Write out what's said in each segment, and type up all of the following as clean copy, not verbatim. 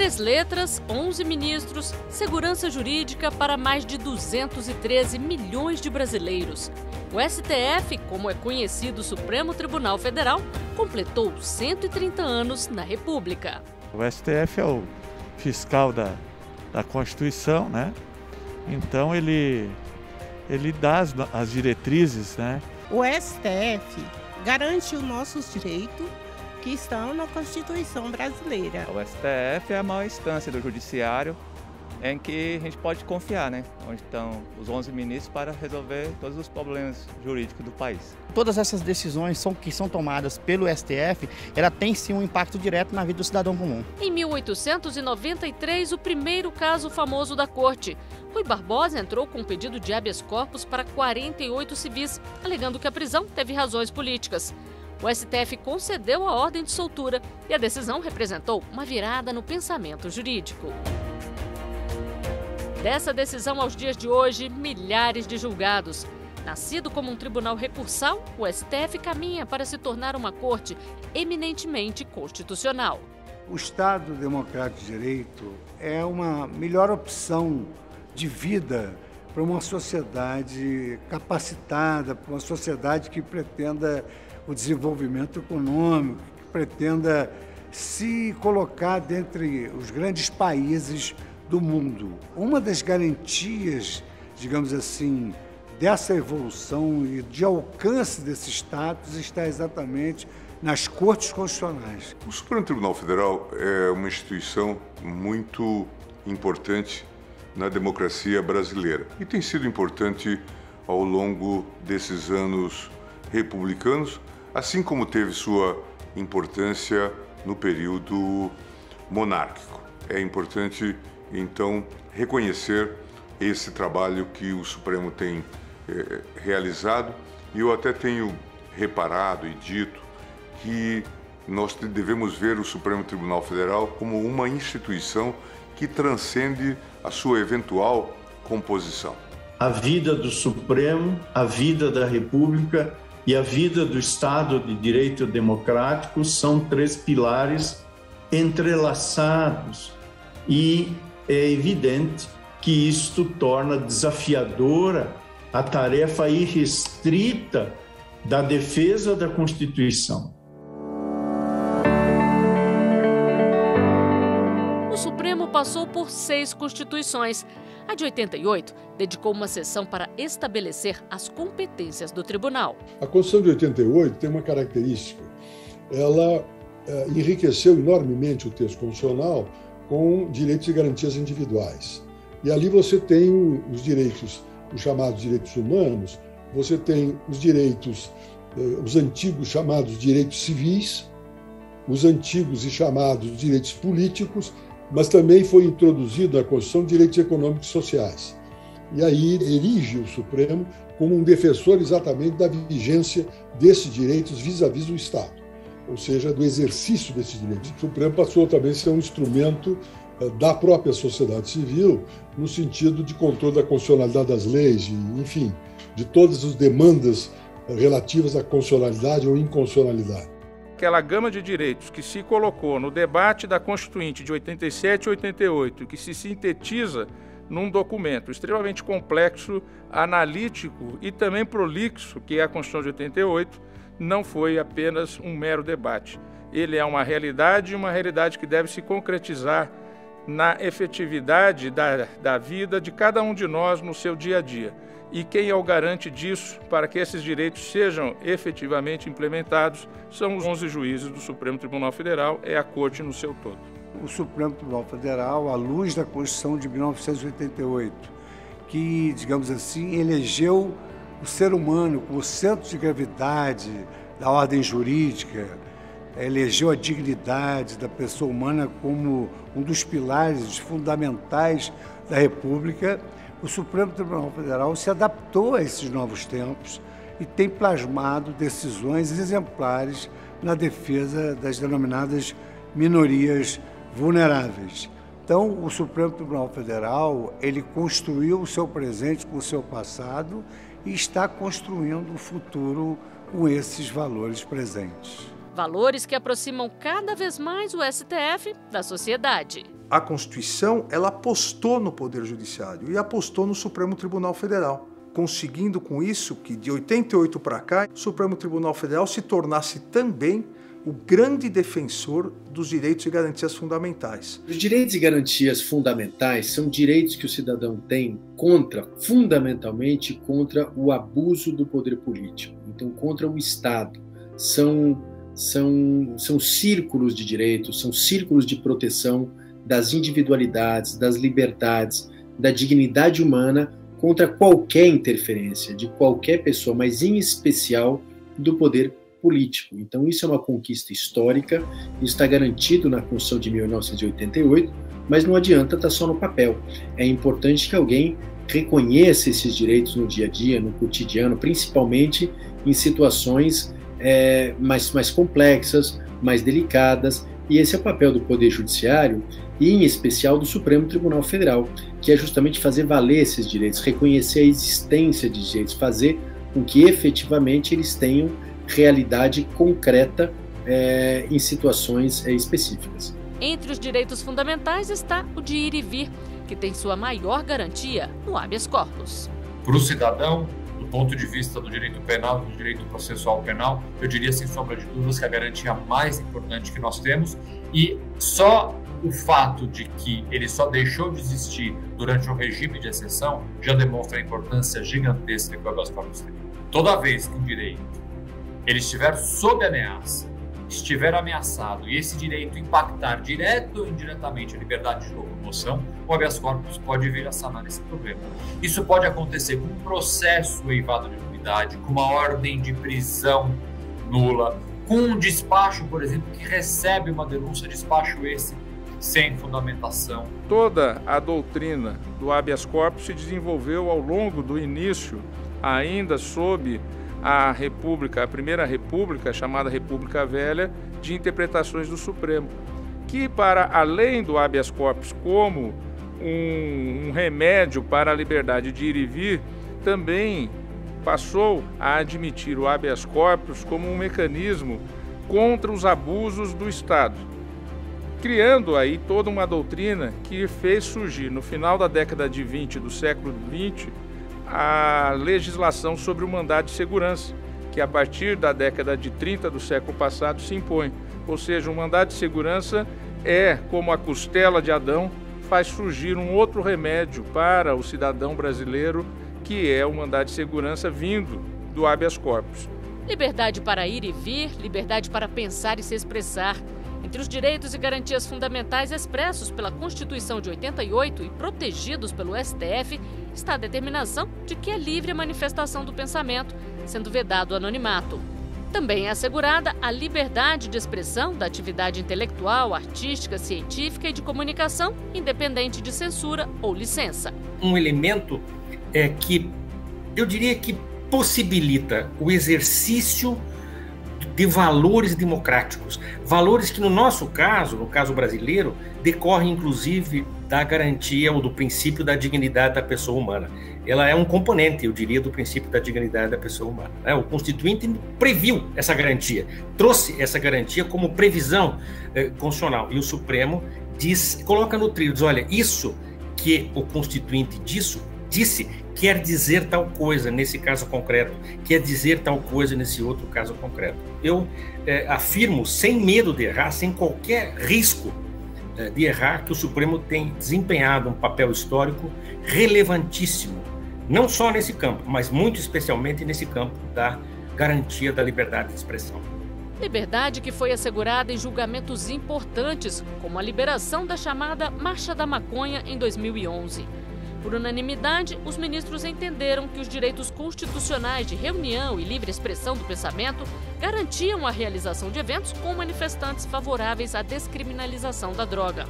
3 letras, 11 ministros, segurança jurídica para mais de 213 milhões de brasileiros. O STF, como é conhecido o Supremo Tribunal Federal, completou 130 anos na República. O STF é o fiscal da Constituição, né? Então ele dá as diretrizes, né? O STF garante os nossos direitos que estão na Constituição brasileira. O STF é a maior instância do judiciário em que a gente pode confiar, né? Onde estão os 11 ministros para resolver todos os problemas jurídicos do país. Todas essas decisões que são tomadas pelo STF, ela tem sim um impacto direto na vida do cidadão comum. Em 1893, o primeiro caso famoso da corte. Rui Barbosa entrou com um pedido de habeas corpus para 48 civis, alegando que a prisão teve razões políticas. O STF concedeu a ordem de soltura e a decisão representou uma virada no pensamento jurídico. Dessa decisão aos dias de hoje, milhares de julgados. Nascido como um tribunal recursal, o STF caminha para se tornar uma corte eminentemente constitucional. O Estado Democrático de Direito é uma melhor opção de vida para uma sociedade capacitada, para uma sociedade que pretenda o desenvolvimento econômico, que pretenda se colocar dentre os grandes países do mundo. Uma das garantias, digamos assim, dessa evolução e de alcance desse status está exatamente nas Cortes Constitucionais. O Supremo Tribunal Federal é uma instituição muito importante na democracia brasileira e tem sido importante ao longo desses anos republicanos, assim como teve sua importância no período monárquico. É importante, então, reconhecer esse trabalho que o Supremo tem realizado, e eu até tenho reparado e dito que nós devemos ver o Supremo Tribunal Federal como uma instituição que transcende a sua eventual composição. A vida do Supremo, a vida da República e a vida do Estado de Direito Democrático são 3 pilares entrelaçados e é evidente que isto torna desafiadora a tarefa irrestrita da defesa da Constituição. O Supremo passou por 6 constituições. A de 88 dedicou uma sessão para estabelecer as competências do tribunal. A Constituição de 88 tem uma característica. Ela enriqueceu enormemente o texto constitucional com direitos e garantias individuais. E ali você tem os direitos, os chamados direitos humanos, você tem os direitos, os antigos chamados direitos civis, os antigos e chamados direitos políticos, mas também foi introduzido na Constituição direitos econômicos e sociais. E aí erige o Supremo como um defensor exatamente da vigência desses direitos vis-à-vis do Estado, ou seja, do exercício desses direitos. O Supremo passou também a ser um instrumento da própria sociedade civil, no sentido de controle da constitucionalidade das leis, enfim, de todas as demandas relativas à constitucionalidade ou inconstitucionalidade. Aquela gama de direitos que se colocou no debate da Constituinte de 87 e 88, que se sintetiza num documento extremamente complexo, analítico e também prolixo, que é a Constituição de 88, não foi apenas um mero debate. Ele é uma realidade que deve se concretizar na efetividade da vida de cada um de nós no seu dia a dia. E quem é o garante disso para que esses direitos sejam efetivamente implementados são os 11 juízes do Supremo Tribunal Federal, é a Corte no seu todo. O Supremo Tribunal Federal, à luz da Constituição de 1988, que, digamos assim, elegeu o ser humano como centro de gravidade da ordem jurídica, elegeu a dignidade da pessoa humana como um dos pilares fundamentais da República, o Supremo Tribunal Federal se adaptou a esses novos tempos e tem plasmado decisões exemplares na defesa das denominadas minorias vulneráveis. Então, o Supremo Tribunal Federal, ele construiu o seu presente com o seu passado e está construindo o futuro com esses valores presentes. Valores que aproximam cada vez mais o STF da sociedade. a Constituição, ela apostou no Poder Judiciário e apostou no Supremo Tribunal Federal, conseguindo com isso que de 88 para cá, o Supremo Tribunal Federal se tornasse também o grande defensor dos direitos e garantias fundamentais. Os direitos e garantias fundamentais são direitos que o cidadão tem fundamentalmente contra o abuso do poder político, então contra o Estado. São círculos de direitos, são círculos de proteção das individualidades, das liberdades, da dignidade humana contra qualquer interferência de qualquer pessoa, mas em especial do poder político. Então isso é uma conquista histórica, isso está garantido na Constituição de 1988, mas não adianta estar só no papel. É importante que alguém reconheça esses direitos no dia a dia, no cotidiano, principalmente em situações mais complexas, mais delicadas, e esse é o papel do Poder Judiciário e, em especial, do Supremo Tribunal Federal, que é justamente fazer valer esses direitos, reconhecer a existência de direitos, fazer com que efetivamente eles tenham realidade concreta em situações específicas. Entre os direitos fundamentais está o de ir e vir, que tem sua maior garantia no habeas corpus. Para o cidadão, do ponto de vista do direito penal e do direito processual penal, eu diria sem sombra de dúvidas que a garantia mais importante que nós temos, e só o fato de que ele só deixou de existir durante o regime de exceção já demonstra a importância gigantesca que o habeas corpus tem. Toda vez que um direito ele estiver sob ameaça, estiver ameaçado e esse direito impactar direto ou indiretamente a liberdade de locomoção, o habeas corpus pode vir a sanar esse problema. Isso pode acontecer com um processo eivado de nulidade, com uma ordem de prisão nula, com um despacho, por exemplo, que recebe uma denúncia, despacho esse sem fundamentação. Toda a doutrina do habeas corpus se desenvolveu ao longo do início, ainda sob a Primeira República, chamada República Velha, de interpretações do Supremo, que, para além do habeas corpus como um remédio para a liberdade de ir e vir, também passou a admitir o habeas corpus como um mecanismo contra os abusos do Estado, criando aí toda uma doutrina que fez surgir, no final da década de 20 do século XX, a legislação sobre o mandado de segurança, que a partir da década de 30 do século passado se impõe. Ou seja, o mandado de segurança é como a costela de Adão, faz surgir um outro remédio para o cidadão brasileiro, que é o mandado de segurança vindo do habeas corpus. Liberdade para ir e vir, liberdade para pensar e se expressar. Entre os direitos e garantias fundamentais expressos pela Constituição de 88 e protegidos pelo STF, está a determinação de que é livre a manifestação do pensamento, sendo vedado o anonimato. Também é assegurada a liberdade de expressão da atividade intelectual, artística, científica e de comunicação, independente de censura ou licença. Um elemento que eu diria que possibilita o exercício de valores democráticos, valores que no nosso caso, no caso brasileiro, decorrem inclusive da garantia ou do princípio da dignidade da pessoa humana. Ela é um componente, eu diria, do princípio da dignidade da pessoa humana. O Constituinte previu essa garantia, trouxe essa garantia como previsão constitucional, e o Supremo coloca no trilho, diz, olha, isso que o Constituinte disse quer dizer tal coisa nesse caso concreto, quer dizer tal coisa nesse outro caso concreto. Eu afirmo, sem medo de errar, sem qualquer risco de errar, que o Supremo tem desempenhado um papel histórico relevantíssimo, não só nesse campo, mas muito especialmente nesse campo da garantia da liberdade de expressão. Liberdade que foi assegurada em julgamentos importantes, como a liberação da chamada Marcha da Maconha em 2011. Por unanimidade, os ministros entenderam que os direitos constitucionais de reunião e livre expressão do pensamento garantiam a realização de eventos com manifestantes favoráveis à descriminalização da droga.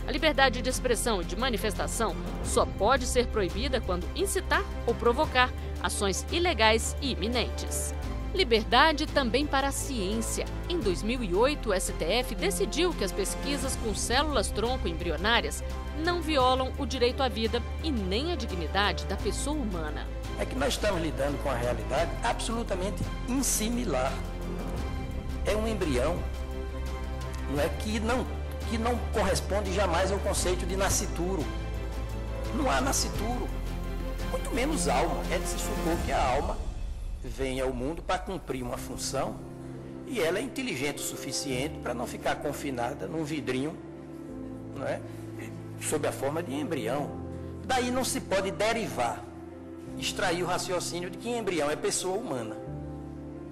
A liberdade de expressão e de manifestação só pode ser proibida quando incitar ou provocar ações ilegais e iminentes. Liberdade também para a ciência. Em 2008, o STF decidiu que as pesquisas com células-tronco embrionárias não violam o direito à vida e nem a dignidade da pessoa humana. É que nós estamos lidando com a realidade absolutamente insimilar. É um embrião, não é que não que não corresponde jamais ao conceito de nascituro. Não há nascituro, muito menos alma. É de se supor que a alma vem ao mundo para cumprir uma função e ela é inteligente o suficiente para não ficar confinada num vidrinho, não é? Sob a forma de embrião. Daí não se pode derivar, extrair o raciocínio de que embrião é pessoa humana.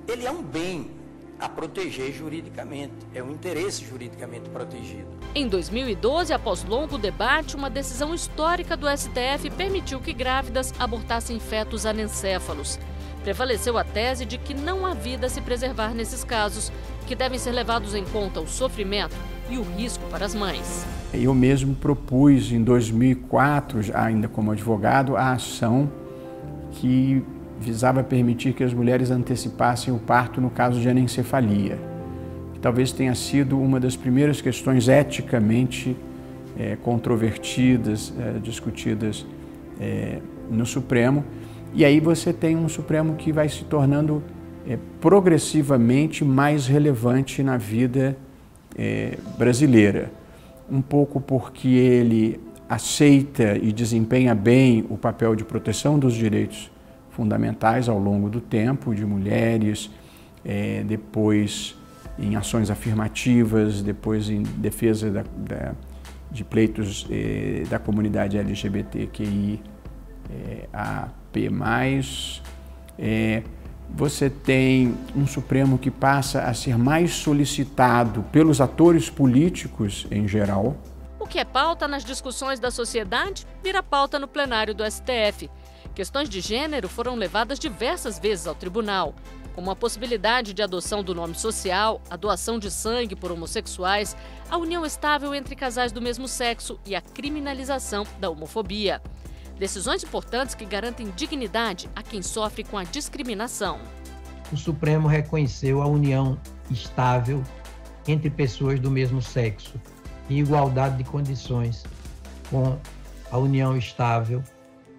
Ele é um bem a proteger juridicamente, é um interesse juridicamente protegido. Em 2012, após longo debate, uma decisão histórica do STF permitiu que grávidas abortassem fetos anencéfalos. Prevaleceu a tese de que não há vida a se preservar nesses casos, que devem ser levados em conta o sofrimento e o risco para as mães. Eu mesmo propus em 2004, ainda como advogado, a ação que visava permitir que as mulheres antecipassem o parto no caso de anencefalia, que talvez tenha sido uma das primeiras questões eticamente controvertidas, discutidas no Supremo. E aí você tem um Supremo que vai se tornando progressivamente mais relevante na vida brasileira. Um pouco porque ele aceita e desempenha bem o papel de proteção dos direitos fundamentais ao longo do tempo, de mulheres, depois em ações afirmativas, depois em defesa de pleitos da comunidade LGBTQI, AP+. Você tem um Supremo que passa a ser mais solicitado pelos atores políticos em geral. O que é pauta nas discussões da sociedade vira pauta no plenário do STF. Questões de gênero foram levadas diversas vezes ao tribunal, como a possibilidade de adoção do nome social, a doação de sangue por homossexuais, a união estável entre casais do mesmo sexo e a criminalização da homofobia. Decisões importantes que garantem dignidade a quem sofre com a discriminação. O Supremo reconheceu a união estável entre pessoas do mesmo sexo, em igualdade de condições com a união estável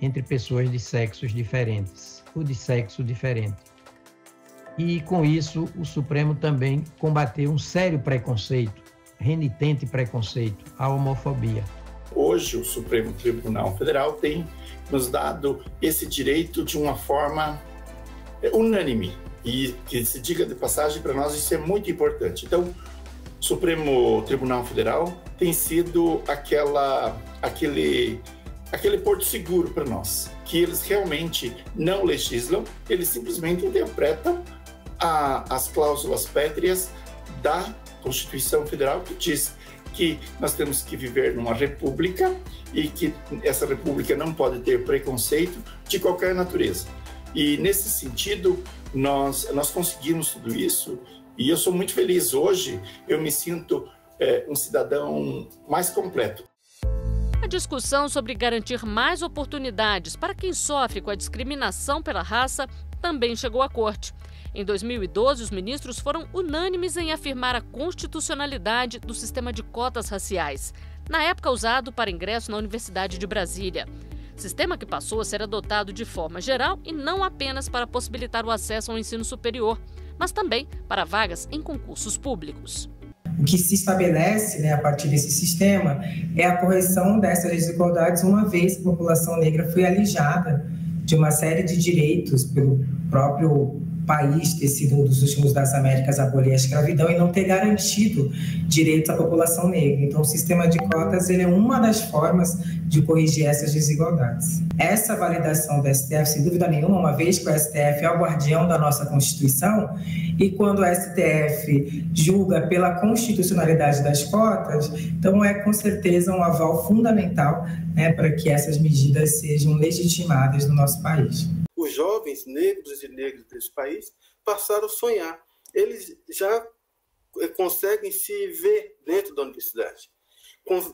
entre pessoas de sexos diferentes, ou de sexo diferente. E, com isso, o Supremo também combateu um sério preconceito, renitente preconceito, a homofobia. Hoje, o Supremo Tribunal Federal tem nos dado esse direito de uma forma unânime. E, que se diga de passagem, para nós isso é muito importante. Então, o Supremo Tribunal Federal tem sido aquele porto seguro para nós, que eles realmente não legislam, eles simplesmente interpretam as cláusulas pétreas da Constituição Federal, que diz que nós temos que viver numa república e que essa república não pode ter preconceito de qualquer natureza. E, nesse sentido, nós conseguimos tudo isso e eu sou muito feliz. Hoje eu me sinto um cidadão mais completo. A discussão sobre garantir mais oportunidades para quem sofre com a discriminação pela raça também chegou à corte. Em 2012, os ministros foram unânimes em afirmar a constitucionalidade do sistema de cotas raciais, na época usado para ingresso na Universidade de Brasília. Sistema que passou a ser adotado de forma geral e não apenas para possibilitar o acesso ao ensino superior, mas também para vagas em concursos públicos. O que se estabelece, a partir desse sistema, é a correção dessas desigualdades, uma vez que a população negra foi alijada de uma série de direitos pelo próprio país ter sido um dos últimos das Américas a abolir a escravidão e não ter garantido direitos à população negra. Então, o sistema de cotas ele é uma das formas de corrigir essas desigualdades. Essa validação do STF, sem dúvida nenhuma, uma vez que o STF é o guardião da nossa Constituição, e quando o STF julga pela constitucionalidade das cotas, então é com certeza um aval fundamental para que essas medidas sejam legitimadas no nosso país. Os jovens negros e negras desse país passaram a sonhar. Eles já conseguem se ver dentro da universidade.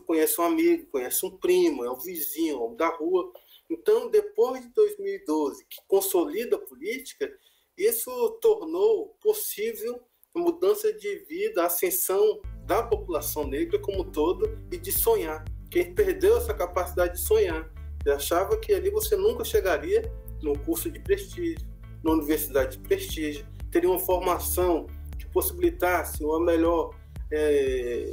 Conhece um amigo, conhece um primo, é um vizinho da rua. Então, depois de 2012, que consolida a política, isso tornou possível a mudança de vida, a ascensão da população negra como um todo e de sonhar. Quem perdeu essa capacidade de sonhar, e achava que ali você nunca chegaria num curso de prestígio, numa universidade de prestígio, teria uma formação que possibilitasse uma melhor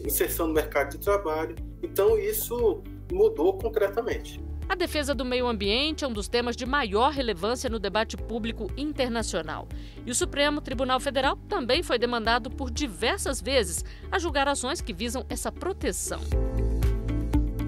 inserção no mercado de trabalho. Então, isso mudou concretamente. A defesa do meio ambiente é um dos temas de maior relevância no debate público internacional. E o Supremo Tribunal Federal também foi demandado por diversas vezes a julgar ações que visam essa proteção.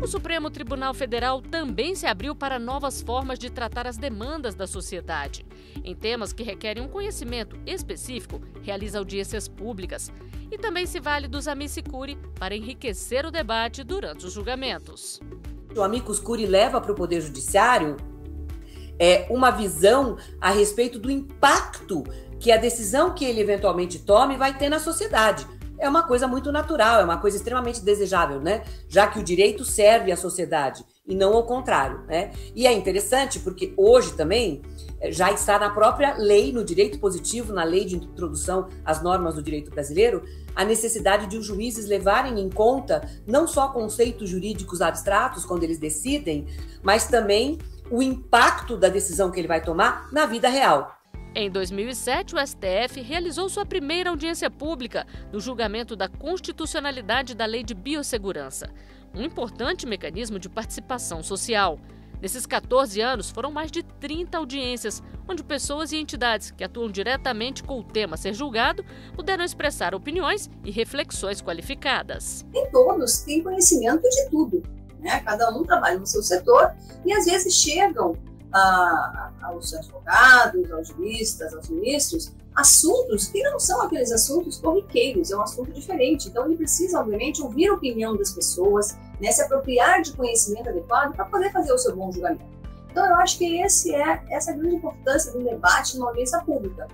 O Supremo Tribunal Federal também se abriu para novas formas de tratar as demandas da sociedade. Em temas que requerem um conhecimento específico, realiza audiências públicas. E também se vale dos amicus curiae para enriquecer o debate durante os julgamentos. O amicus curiae leva para o Poder Judiciário uma visão a respeito do impacto que a decisão que ele eventualmente tome vai ter na sociedade. É uma coisa muito natural, é uma coisa extremamente desejável, né? Já que o direito serve à sociedade e não ao contrário, né? E é interessante porque hoje também já está na própria lei, no direito positivo, na lei de introdução às normas do direito brasileiro, a necessidade de os juízes levarem em conta não só conceitos jurídicos abstratos quando eles decidem, mas também o impacto da decisão que ele vai tomar na vida real. Em 2007, o STF realizou sua primeira audiência pública no julgamento da constitucionalidade da Lei de Biossegurança, um importante mecanismo de participação social. Nesses 14 anos, foram mais de 30 audiências, onde pessoas e entidades que atuam diretamente com o tema a ser julgado puderam expressar opiniões e reflexões qualificadas. Nem todos têm conhecimento de tudo, né? Cada um trabalha no seu setor e às vezes chegam aos advogados, aos juristas, aos ministros, assuntos que não são aqueles assuntos corriqueiros, é um assunto diferente. Então ele precisa, obviamente, ouvir a opinião das pessoas, né, se apropriar de conhecimento adequado para poder fazer o seu bom julgamento. Então eu acho que essa é a grande importância do debate numa audiência pública.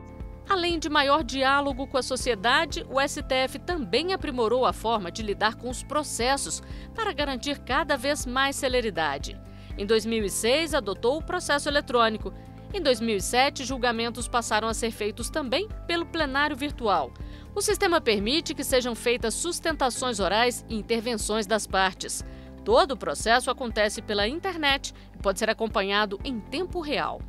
Além de maior diálogo com a sociedade, o STF também aprimorou a forma de lidar com os processos para garantir cada vez mais celeridade. Em 2006, adotou o processo eletrônico. Em 2007, julgamentos passaram a ser feitos também pelo plenário virtual. O sistema permite que sejam feitas sustentações orais e intervenções das partes. Todo o processo acontece pela internet e pode ser acompanhado em tempo real.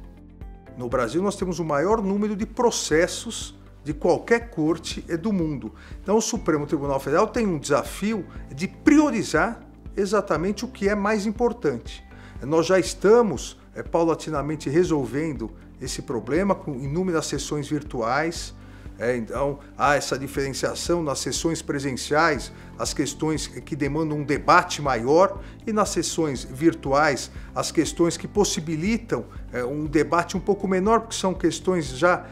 No Brasil, nós temos o maior número de processos de qualquer corte do mundo. Então, o Supremo Tribunal Federal tem um desafio de priorizar exatamente o que é mais importante. Nós já estamos paulatinamente resolvendo esse problema com inúmeras sessões virtuais. Então, há essa diferenciação nas sessões presenciais, as questões que demandam um debate maior, e nas sessões virtuais, as questões que possibilitam um debate um pouco menor, porque são questões já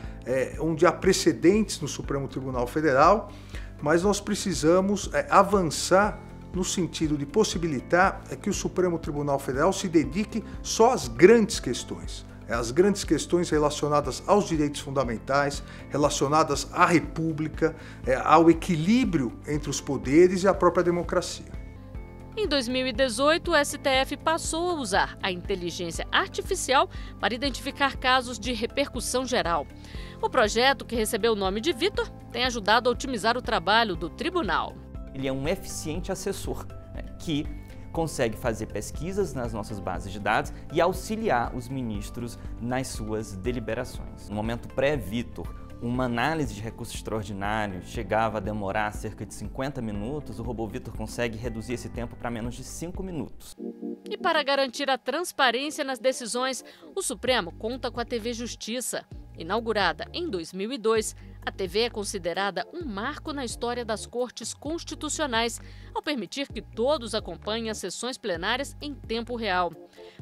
onde há precedentes no Supremo Tribunal Federal, mas nós precisamos avançar no sentido de possibilitar que o Supremo Tribunal Federal se dedique só às grandes questões. As grandes questões relacionadas aos direitos fundamentais, relacionadas à República, ao equilíbrio entre os poderes e à própria democracia. Em 2018, o STF passou a usar a inteligência artificial para identificar casos de repercussão geral. O projeto, que recebeu o nome de Vitor, tem ajudado a otimizar o trabalho do tribunal. Ele é um eficiente assessor, né, que consegue fazer pesquisas nas nossas bases de dados e auxiliar os ministros nas suas deliberações. No momento pré-Vitor, uma análise de recurso extraordinário chegava a demorar cerca de 50 minutos, o robô Vitor consegue reduzir esse tempo para menos de 5 minutos. E para garantir a transparência nas decisões, o Supremo conta com a TV Justiça. Inaugurada em 2002, a TV é considerada um marco na história das cortes constitucionais, ao permitir que todos acompanhem as sessões plenárias em tempo real.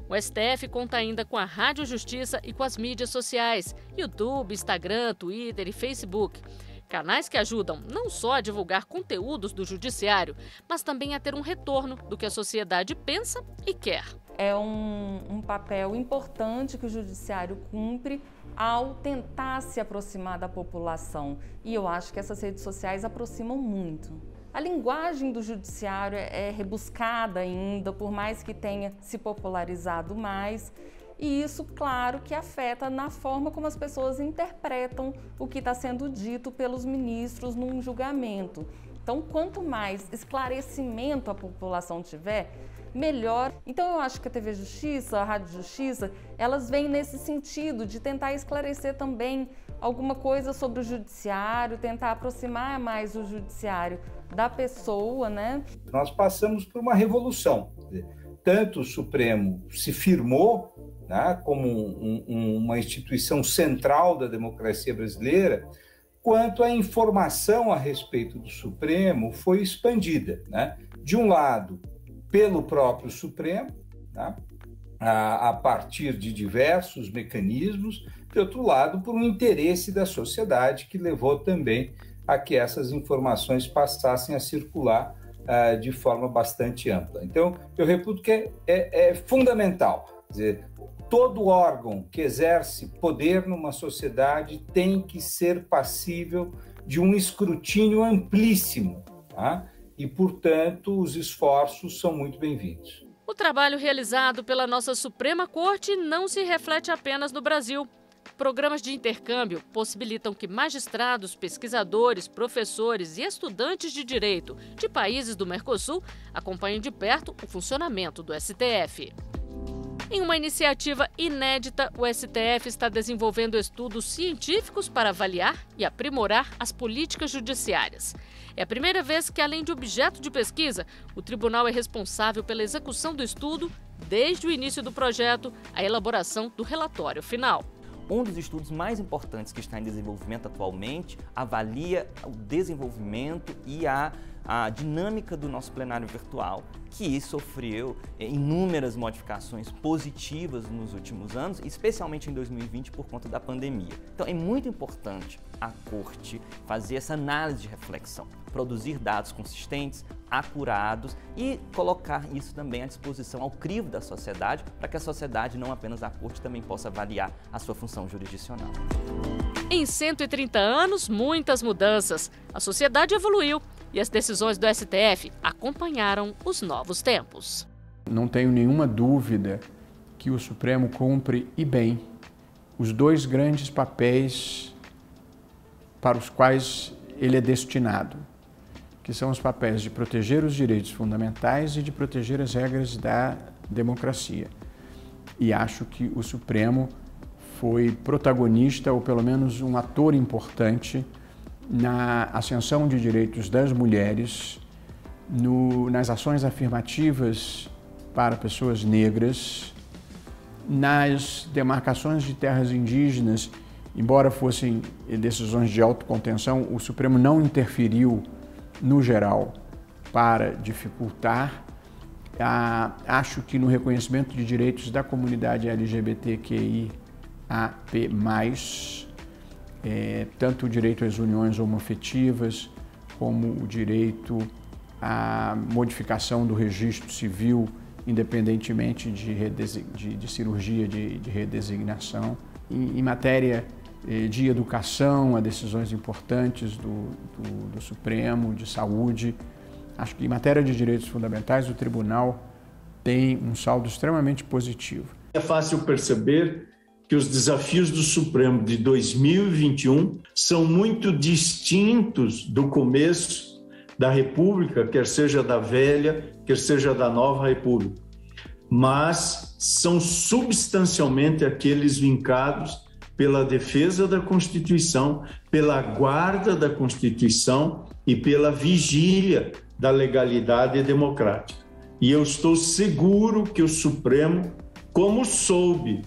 O STF conta ainda com a Rádio Justiça e com as mídias sociais, YouTube, Instagram, Twitter e Facebook. Canais que ajudam não só a divulgar conteúdos do judiciário, mas também a ter um retorno do que a sociedade pensa e quer. É um papel importante que o judiciário cumpre ao tentar se aproximar da população. E eu acho que essas redes sociais aproximam muito. A linguagem do judiciário é rebuscada ainda, por mais que tenha se popularizado mais. E isso, claro, que afeta na forma como as pessoas interpretam o que está sendo dito pelos ministros num julgamento. Então, quanto mais esclarecimento a população tiver, melhor. Então eu acho que a TV Justiça, a Rádio Justiça, elas vêm nesse sentido de tentar esclarecer também alguma coisa sobre o judiciário, tentar aproximar mais o judiciário da pessoa, né? Nós passamos por uma revolução. Tanto o Supremo se firmou, né, como uma instituição central da democracia brasileira, quanto a informação a respeito do Supremo foi expandida, né? De um lado, pelo próprio Supremo, né, a partir de diversos mecanismos, de outro lado, por um interesse da sociedade que levou também a que essas informações passassem a circular de forma bastante ampla. Então, eu reputo que é fundamental. Quer dizer, todo órgão que exerce poder numa sociedade tem que ser passível de um escrutínio amplíssimo, tá? E, portanto, os esforços são muito bem-vindos. O trabalho realizado pela nossa Suprema Corte não se reflete apenas no Brasil. Programas de intercâmbio possibilitam que magistrados, pesquisadores, professores e estudantes de direito de países do Mercosul acompanhem de perto o funcionamento do STF. Em uma iniciativa inédita, o STF está desenvolvendo estudos científicos para avaliar e aprimorar as políticas judiciárias. É a primeira vez que, além de objeto de pesquisa, o tribunal é responsável pela execução do estudo, desde o início do projeto à elaboração do relatório final. Um dos estudos mais importantes que está em desenvolvimento atualmente avalia o desenvolvimento e a dinâmica do nosso plenário virtual, que sofreu inúmeras modificações positivas nos últimos anos, especialmente em 2020 por conta da pandemia. Então é muito importante a Corte fazer essa análise de reflexão, produzir dados consistentes, acurados e colocar isso também à disposição ao crivo da sociedade, para que a sociedade, não apenas a Corte, também possa avaliar a sua função jurisdicional. Em 130 anos, muitas mudanças. A sociedade evoluiu e as decisões do STF acompanharam os novos tempos. Não tenho nenhuma dúvida que o Supremo cumpre e bem os dois grandes papéis para os quais ele é destinado, que são os papéis de proteger os direitos fundamentais e de proteger as regras da democracia. E acho que o Supremo foi protagonista, ou pelo menos um ator importante, na ascensão de direitos das mulheres, nas ações afirmativas para pessoas negras, nas demarcações de terras indígenas. Embora fossem decisões de autocontenção, o Supremo não interferiu, no geral, para dificultar. Acho que no reconhecimento de direitos da comunidade LGBTQIAP+, tanto o direito às uniões homoafetivas, como o direito à modificação do registro civil, independentemente de cirurgia de redesignação. Em matéria de educação, há decisões importantes do Supremo, de saúde. Acho que em matéria de direitos fundamentais, o Tribunal tem um saldo extremamente positivo. É fácil perceber que os desafios do Supremo de 2021 são muito distintos do começo da República, quer seja da velha, quer seja da nova República, mas são substancialmente aqueles vincados pela defesa da Constituição, pela guarda da Constituição e pela vigília da legalidade democrática. E eu estou seguro que o Supremo, como soube,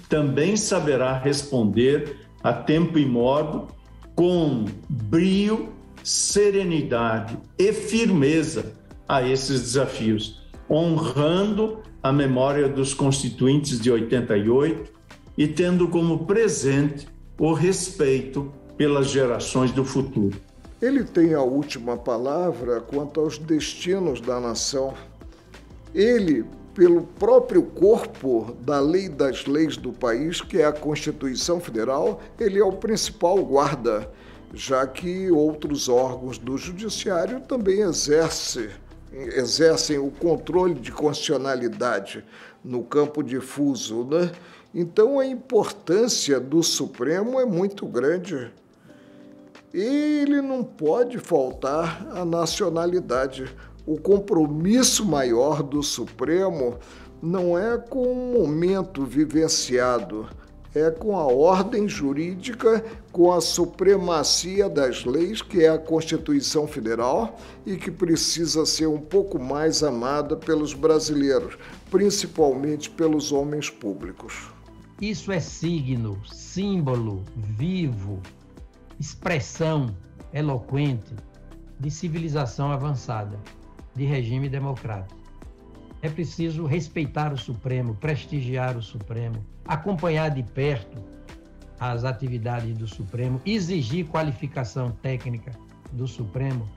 também saberá responder a tempo e modo, com brio, serenidade e firmeza a esses desafios, honrando a memória dos constituintes de 88 e tendo como presente o respeito pelas gerações do futuro. Ele tem a última palavra quanto aos destinos da nação. Ele, pelo próprio corpo da lei das leis do país, que é a Constituição Federal, ele é o principal guarda, já que outros órgãos do Judiciário também exercem o controle de constitucionalidade no campo difuso, né? Então a importância do Supremo é muito grande. Ele não pode faltar à nacionalidade. O compromisso maior do Supremo não é com o momento vivenciado, é com a ordem jurídica, com a supremacia das leis, que é a Constituição Federal, e que precisa ser um pouco mais amada pelos brasileiros, principalmente pelos homens públicos. Isso é signo, símbolo, vivo, expressão eloquente de civilização avançada, de regime democrático. É preciso respeitar o Supremo, prestigiar o Supremo, acompanhar de perto as atividades do Supremo, exigir qualificação técnica do Supremo.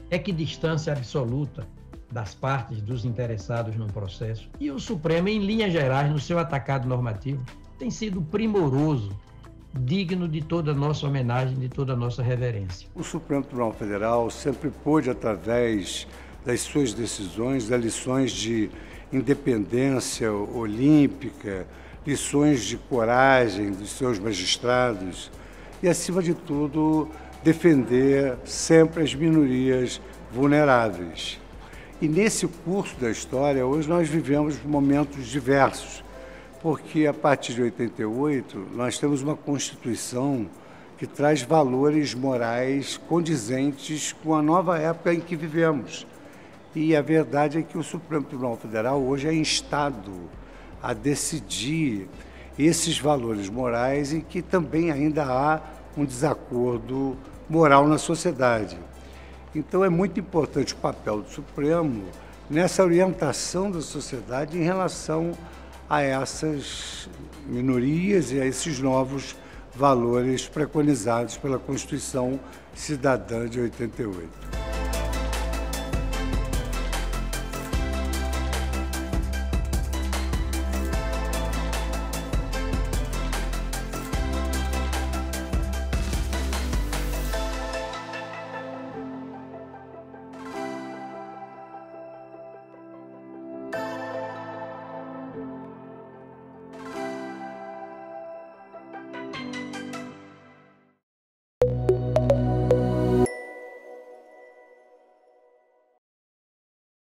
Equidistância absoluta das partes, dos interessados no processo. E o Supremo, em linhas gerais, no seu atacado normativo, tem sido primoroso, digno de toda a nossa homenagem, de toda a nossa reverência. O Supremo Tribunal Federal sempre pôde, através das suas decisões, das lições de independência olímpica, lições de coragem dos seus magistrados e, acima de tudo, defender sempre as minorias vulneráveis. E nesse curso da história, hoje nós vivemos momentos diversos, porque a partir de 88 nós temos uma Constituição que traz valores morais condizentes com a nova época em que vivemos. E a verdade é que o Supremo Tribunal Federal hoje é instado a decidir esses valores morais e que também ainda há um desacordo moral na sociedade. Então é muito importante o papel do Supremo nessa orientação da sociedade em relação a essas minorias e a esses novos valores preconizados pela Constituição Cidadã de 88.